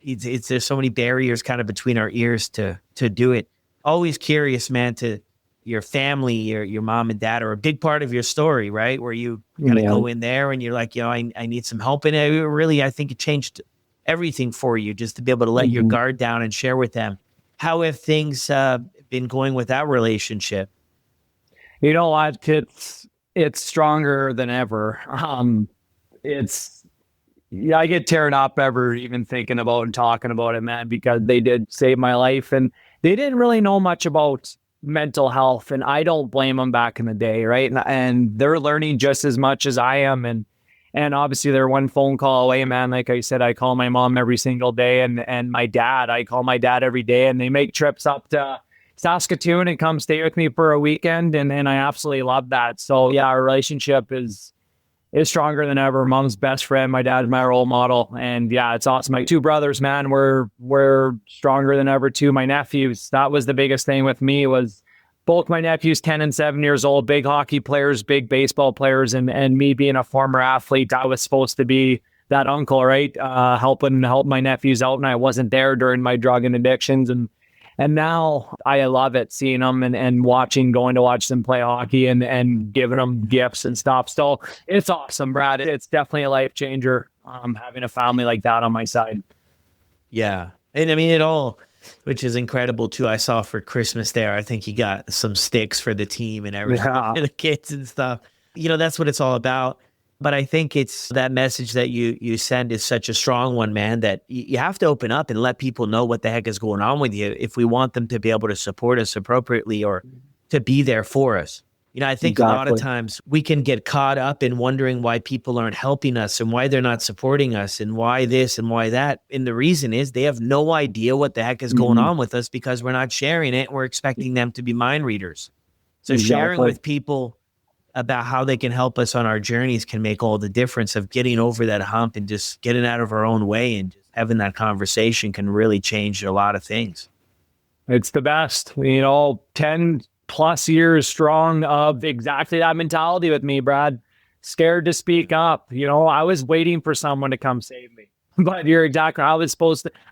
there's so many barriers kind of between our ears to do it. Always curious, man, to your family, your mom and dad are a big part of your story, right? Where you kind of go in there and you're like, I need some help. And I think it changed everything for you, just to be able to let your guard down and share with them. How have things been going with that relationship? You know what? It's stronger than ever. I get tearing up ever even thinking about and talking about it, man, because they did save my life, and they didn't really know much about mental health, and I don't blame them back in the day, right? And they're learning just as much as I am, and obviously they're one phone call away, man. Like I said, I call my mom every single day, and my dad, I call my dad every day, and they make trips up to Saskatoon and come stay with me for a weekend. And I absolutely love that. So yeah, our relationship is stronger than ever. Mom's best friend, my dad's my role model. And yeah, it's awesome. My two brothers, man, we're stronger than ever too. My nephews, that was the biggest thing with me, was both my nephews, 10 and 7 years old, big hockey players, big baseball players, and me being a former athlete, I was supposed to be that uncle, right? Help my nephews out, and I wasn't there during my drug and addictions. And now I love it, seeing them and going to watch them play hockey and giving them gifts and stuff. So it's awesome, Brad. It's definitely a life changer, having a family like that on my side. Yeah. And I mean, which is incredible too. I saw for Christmas there, I think you got some sticks for the team and everything, for the kids and stuff. That's what it's all about. But I think it's that message that you send is such a strong one, man, that you have to open up and let people know what the heck is going on with you if we want them to be able to support us appropriately or to be there for us. I think a lot of Exactly. times we can get caught up in wondering why people aren't helping us and why they're not supporting us and why this and why that. And the reason is they have no idea what the heck is going Mhm. on with us because we're not sharing it. We're expecting them to be mind readers. So sharing Exactly. with people about how they can help us on our journeys can make all the difference of getting over that hump and just getting out of our own way, and just having that conversation can really change a lot of things. It's the best, 10 plus years strong of exactly that mentality with me, Brad. Scared to speak up. I was waiting for someone to come save me. But you're exactly, how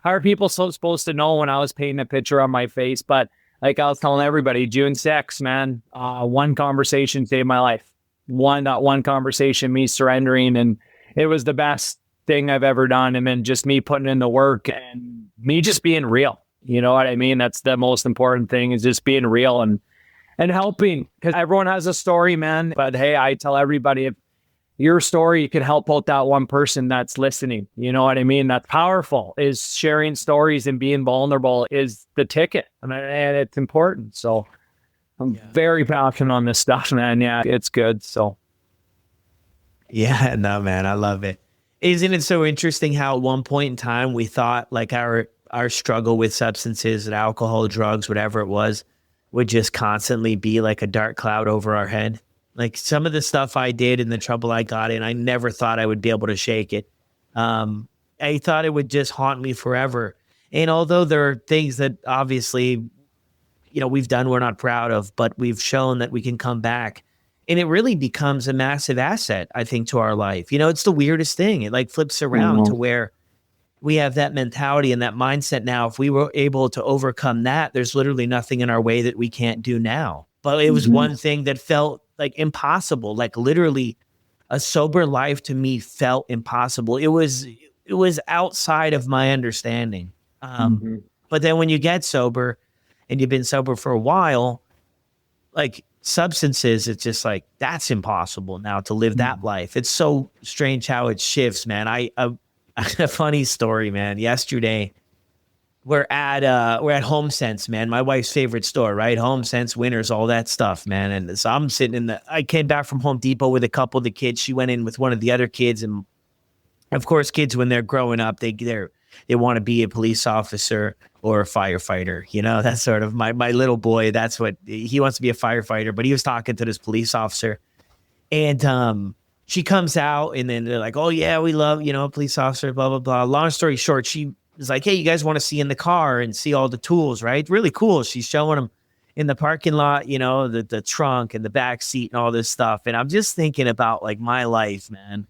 are people supposed to know when I was painting a picture on my face? But like I was telling everybody, June 6th, man, one conversation saved my life. One conversation, me surrendering. And it was the best thing I've ever done. And then just me putting in the work and me just being real. You know what I mean? That's the most important thing, is just being real and helping, because everyone has a story, man. But hey, I tell everybody, if your story can help out that one person that's listening, you know what I mean? That's powerful. Is sharing stories and being vulnerable is the ticket, and it's important. So I'm very passionate on this stuff, man. Yeah, it's good. So Yeah, no, man, I love it. Isn't it so interesting how at one point in time we thought like our struggle with substances and alcohol, drugs, whatever it was, would just constantly be like a dark cloud over our head? Like some of the stuff I did and the trouble I got in, I never thought I would be able to shake it. I thought it would just haunt me forever. And although there are things that obviously, we've done we're not proud of, but we've shown that we can come back. And it really becomes a massive asset, I think, to our life. It's the weirdest thing. It like flips around to where we have that mentality and that mindset now. If we were able to overcome that, there's literally nothing in our way that we can't do now. But it was one thing that felt like impossible, like literally a sober life to me felt impossible. It was outside of my understanding. But then when you get sober and you've been sober for a while, like substances, it's just like, that's impossible now to live that life. It's so strange how it shifts, man. A funny story, man. Yesterday, we're at HomeSense, man. My wife's favorite store, right? HomeSense, Winners, all that stuff, man. And so I'm sitting I came back from Home Depot with a couple of the kids. She went in with one of the other kids, and of course, kids when they're growing up, they want to be a police officer or a firefighter. That's sort of my little boy. That's what he wants to be, a firefighter. But he was talking to this police officer, and she comes out, and then they're like, "Oh yeah, we love a police officer." Blah blah blah. Long story short, she was like, "Hey, you guys want to see in the car and see all the tools, right? Really cool." She's showing them in the parking lot, the trunk and the back seat and all this stuff. And I'm just thinking about like my life, man.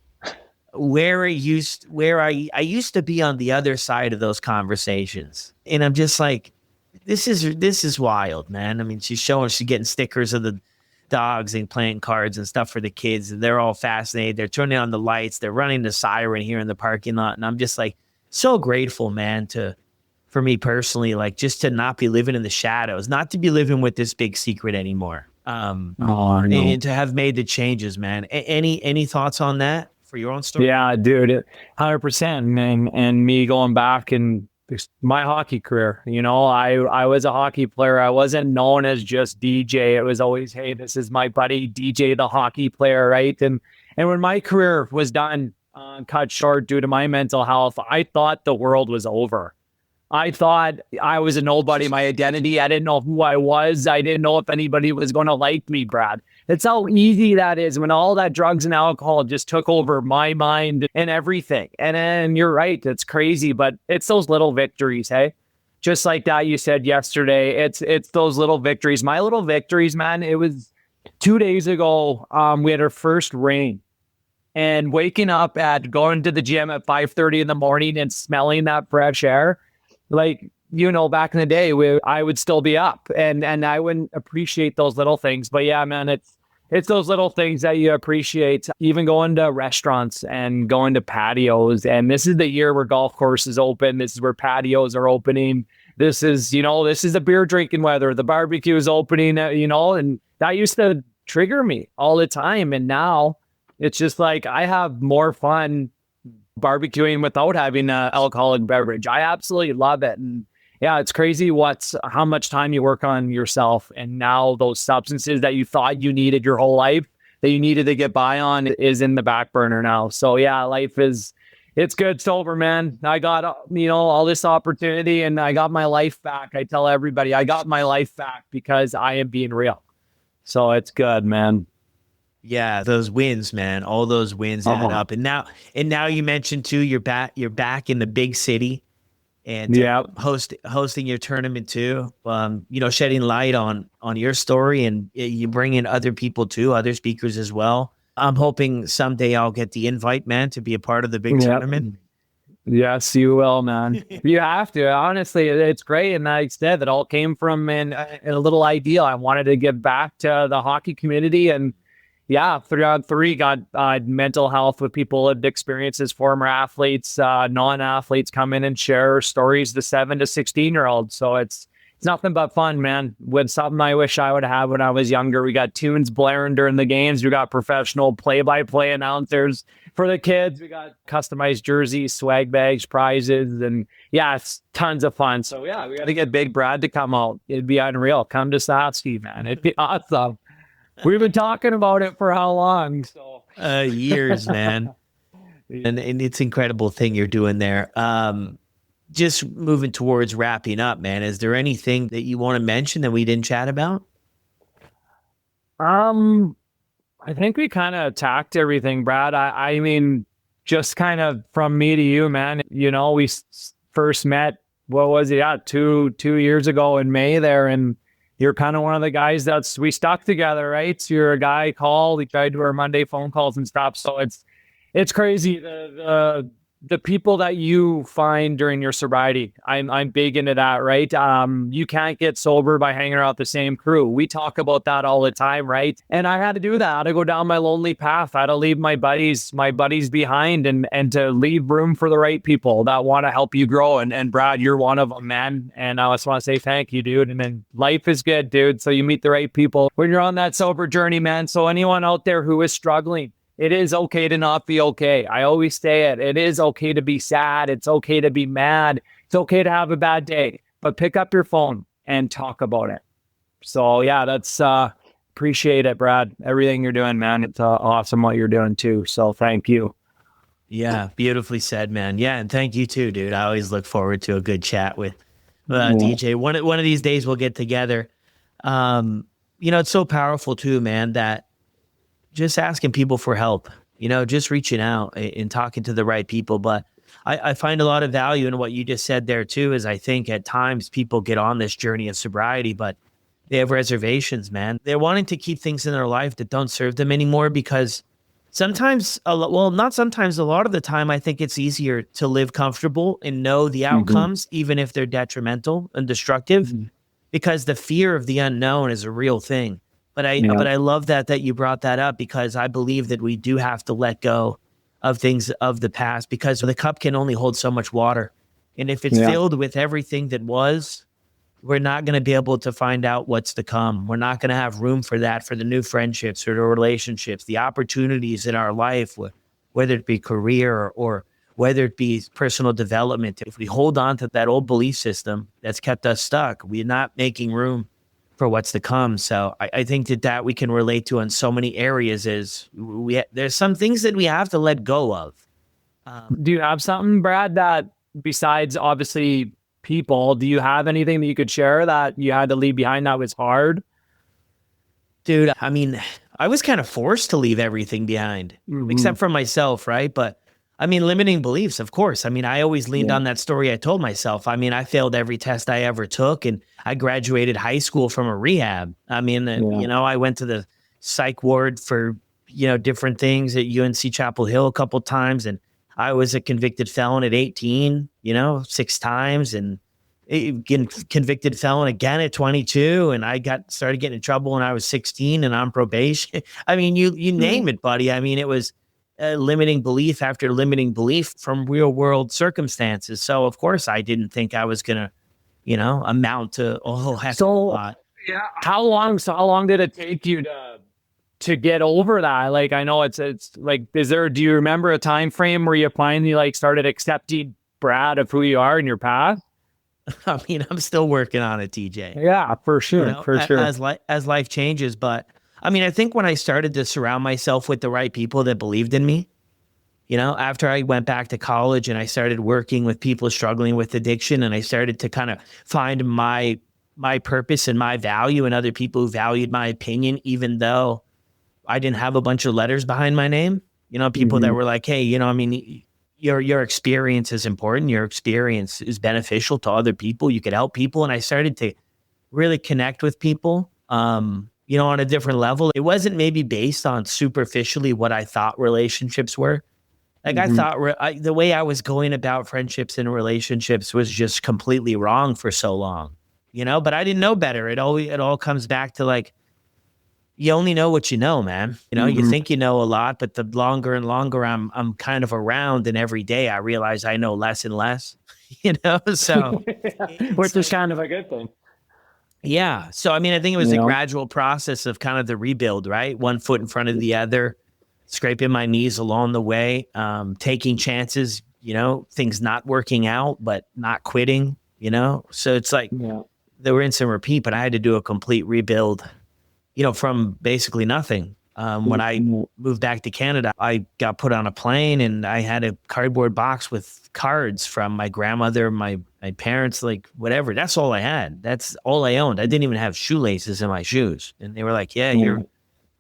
Where I used to be on the other side of those conversations, and I'm just like, this is wild, man. I mean, she's getting stickers of the dogs and playing cards and stuff for the kids, and they're all fascinated. They're turning on the lights, they're running the siren here in the parking lot, and I'm just like so grateful, man, for me personally, like just to not be living in the shadows, not to be living with this big secret anymore. I know. And to have made the changes, man. Any thoughts on that for your own story? Yeah, dude, 100%. And me going back and my hockey career, I was a hockey player. I wasn't known as just DJ. It was always, hey, this is my buddy DJ, the hockey player, right? And when my career was done, cut short due to my mental health, I thought the world was over. I thought I was a nobody. My identity, I didn't know who I was. I didn't know if anybody was going to like me, Brad. That's how easy that is when all that drugs and alcohol just took over my mind and everything. And you're right, it's crazy, but it's those little victories, hey? Just like that you said yesterday, it's those little victories. My little victories, man, it was 2 days ago, we had our first rain. And waking up at going to the gym at 5:30 in the morning and smelling that fresh air, like, back in the day, I would still be up and I wouldn't appreciate those little things. But yeah, man, it's those little things that you appreciate, even going to restaurants and going to patios. And this is the year where golf courses open. This is where patios are opening. This is the beer drinking weather. The barbecue is opening, and that used to trigger me all the time. And now it's just like I have more fun barbecuing without having an alcoholic beverage. I absolutely love it. And yeah, it's crazy how much time you work on yourself. And now those substances that you thought you needed your whole life, that you needed to get by on, is in the back burner now. So yeah, it's good sober, man. I got, all this opportunity and I got my life back. I tell everybody I got my life back because I am being real. So it's good, man. Yeah, those wins, man. All those wins add up. And now you mentioned too, you're back in the big city and Yeah. hosting your tournament too. Shedding light on your story, and you bring in other people too, other speakers as well. I'm hoping someday I'll get the invite, man, to be a part of the big tournament. Yes, you will, man. You have to. Honestly, it's great. And like I said, it all came from a little idea. I wanted to give back to the hockey community. And yeah, 3-on-3 got mental health with people lived experiences, former athletes, non-athletes come in and share stories, the 7 to 16-year-olds. So it's nothing but fun, man. With something I wish I would have when I was younger. We got tunes blaring during the games. We got professional play-by-play announcers for the kids. We got customized jerseys, swag bags, prizes, and yeah, it's tons of fun. So yeah, we got to get Big Brad to come out. It'd be unreal. Come to Satsky, man. It'd be awesome. We've been talking about it for how long? So years, man. And it's an incredible thing you're doing there. Just moving towards wrapping up, man. Is there anything that you want to mention that we didn't chat about? I think we kind of attacked everything, Brad. I mean, just kind of from me to you, man. We first met, what was it? Yeah, two years ago in May there, and you're kind of one of the guys we stuck together, right? So you're a guy called, we tried to do our Monday phone calls and stuff. So it's crazy. The people that you find during your sobriety, I'm big into that, right? You can't get sober by hanging out the same crew. We talk about that all the time, right? And I had to do that. I had to go down my lonely path. I had to leave my buddies behind and to leave room for the right people that want to help you grow. And Brad, you're one of them, man. And I just want to say thank you, dude. And then life is good, dude. So you meet the right people when you're on that sober journey, man. So anyone out there who is struggling, it is okay to not be okay. I always say it. It is okay to be sad. It's okay to be mad. It's okay to have a bad day, but pick up your phone and talk about it. So yeah, that's appreciate it, Brad. Everything you're doing, man. It's awesome what you're doing too. So thank you. Yeah, beautifully said, man. Yeah, and thank you too, dude. I always look forward to a good chat with DJ. One of these days we'll get together. It's so powerful too, man, that just asking people for help, just reaching out and talking to the right people. But I find a lot of value in what you just said there too, is I think at times people get on this journey of sobriety, but they have reservations, man. They're wanting to keep things in their life that don't serve them anymore because sometimes, not sometimes, a lot of the time, I think it's easier to live comfortable and know the outcomes, even if they're detrimental and destructive, because the fear of the unknown is a real thing. But I love that you brought that up, because I believe that we do have to let go of things of the past, because the cup can only hold so much water. And if it's filled with everything that was, we're not going to be able to find out what's to come. We're not going to have room for that, for the new friendships or the relationships, the opportunities in our life, whether it be career or whether it be personal development. If we hold on to that old belief system that's kept us stuck, we're not making room for what's to come. So I think that we can relate to in so many areas is there's some things that we have to let go of. Do you have something, Brad, that besides obviously people, do you have anything that you could share that you had to leave behind that was hard? Dude, I mean, I was kind of forced to leave everything behind, except for myself, right? But I mean, limiting beliefs, of course. I mean, I always leaned on that story I told myself. I mean, I failed every test I ever took, and I graduated high school from a rehab. I mean, I went to the psych ward for, different things at UNC Chapel Hill a couple times, and I was a convicted felon at 18, 6 times, and getting convicted felon again at 22, and I started getting in trouble when I was 16 and on probation. I mean, you name it, buddy. I mean, it was limiting belief after limiting belief from real world circumstances. So of course I didn't think I was gonna, amount to a whole heck of a lot. Yeah. How long did it take you to get over that? Like, I know it's like, do you remember a time frame where you finally started accepting Brad of who you are in your past? I mean, I'm still working on it, TJ. Yeah, for You sure, know, for sure. as life changes. But I mean, I think when I started to surround myself with the right people that believed in me, you know, after I went back to college and I started working with people struggling with addiction, and I started to kind of find my purpose and my value in other people who valued my opinion, even though I didn't have a bunch of letters behind my name. You know, people that Mhm. were like, hey, you know, I mean, your experience is important. Your experience is beneficial to other people. You could help people. And I started to really connect with people, you know, on a different level. It wasn't maybe based on superficially what I thought relationships were. Like I Mhm. thought the way I was going about friendships and relationships was just completely wrong for so long, you know, but I didn't know better. It all comes back to like, you only know what you know, man. You know, you Mhm. think you know a lot, but the longer and longer I'm kind of around, and every day I realize I know less and less, you know? So it's Which is like, kind of a good thing, yeah. So, I mean, I think it was you a know? gradual process of kind of the rebuild, right? One foot in front of the other, scraping my knees along the way, taking chances, you know, things not working out, but not quitting, you know? So it's like Yeah. they were in some repeat, but I had to do a complete rebuild, you know, from basically nothing. When I Mhm. moved back to Canada, I got put on a plane and I had a cardboard box with cards from my grandmother, my parents, like whatever. That's all I had. That's all I owned. I didn't even have shoelaces in my shoes. And they were like, yeah, Yeah. you're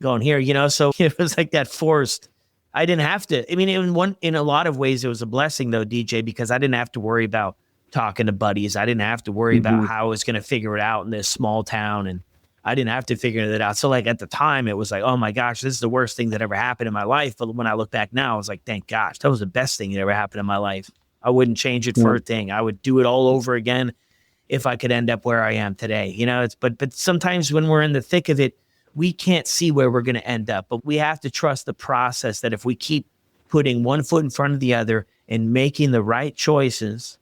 going here, you know? So it was like that forced. I didn't have to. I mean, in a lot of ways, it was a blessing though, DJ, because I didn't have to worry about talking to buddies. I didn't have to worry about Mhm. how I was going to figure it out in this small town, and I didn't have to figure it out. So like at the time, it was like, oh my gosh, this is the worst thing that ever happened in my life. But when I look back now, I was like, thank gosh, that was the best thing that ever happened in my life. I wouldn't change it Yeah. for a thing. I would do it all over again if I could end up where I am today. You know, it's but sometimes when we're in the thick of it, we can't see where we're going to end up. But we have to trust the process that if we keep putting one foot in front of the other and making the right choices,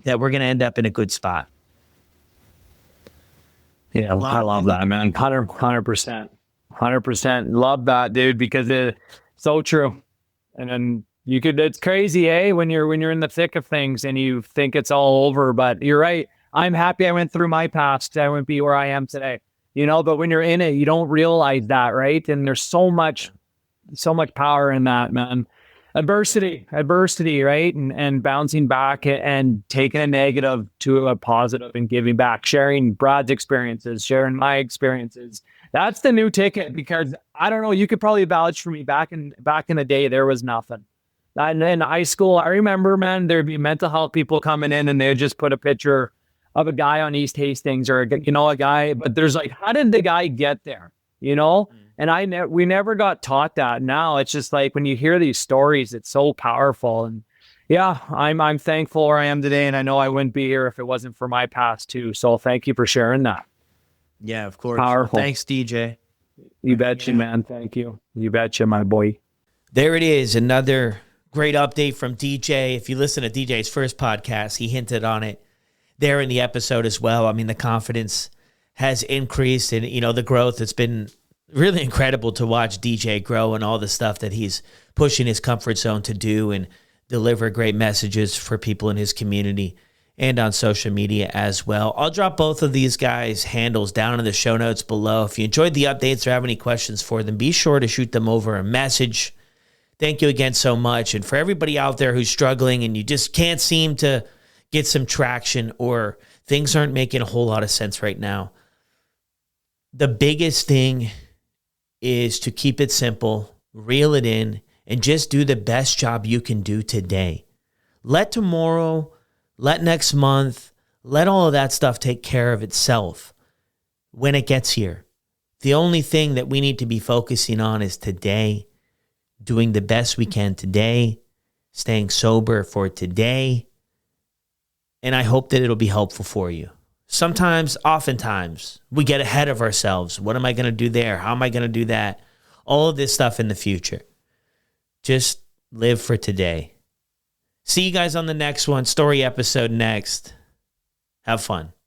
that we're going to end up in a good spot. Yeah, I love that, man. 100%. 100%. Love that, dude, because it's so true. And then it's crazy, eh? When you're in the thick of things and you think it's all over, but you're right. I'm happy I went through my past. I wouldn't be where I am today. You know, but when you're in it, you don't realize that, right? And there's so much power in that, man. Adversity, right? And bouncing back and taking a negative to a positive and giving back, sharing Brad's experiences, sharing my experiences. That's the new ticket, because I don't know, you could probably vouch for me. Back in the day, there was nothing. And in high school, I remember, man, there'd be mental health people coming in and they'd just put a picture of a guy on East Hastings, or a guy, but there's like, how did the guy get there? You know? And we never got taught that. Now it's just like when you hear these stories, it's so powerful. And yeah, I'm thankful where I am today, and I know I wouldn't be here if it wasn't for my past too. So thank you for sharing that. Yeah, of course. Powerful. Thanks, DJ. You betcha, man. Thank you. You betcha, my boy. There it is, another great update from DJ. If you listen to DJ's first podcast, he hinted on it there in the episode as well. I mean, the confidence has increased, and you know, the growth. It's been really incredible to watch DJ grow and all the stuff that he's pushing his comfort zone to do and deliver great messages for people in his community and on social media as well. I'll drop both of these guys' handles down in the show notes below. If you enjoyed the updates or have any questions for them, be sure to shoot them over a message. Thank you again so much. And for everybody out there who's struggling and you just can't seem to get some traction, or things aren't making a whole lot of sense right now, the biggest thing is to keep it simple, reel it in, and just do the best job you can do today. Let tomorrow, let next month, let all of that stuff take care of itself when it gets here. The only thing that we need to be focusing on is today, doing the best we can today, staying sober for today, and I hope that it'll be helpful for you. Oftentimes, we get ahead of ourselves. What am I going to do there? How am I going to do that? All of this stuff in the future. Just live for today. See you guys on the next one. Story episode next. Have fun.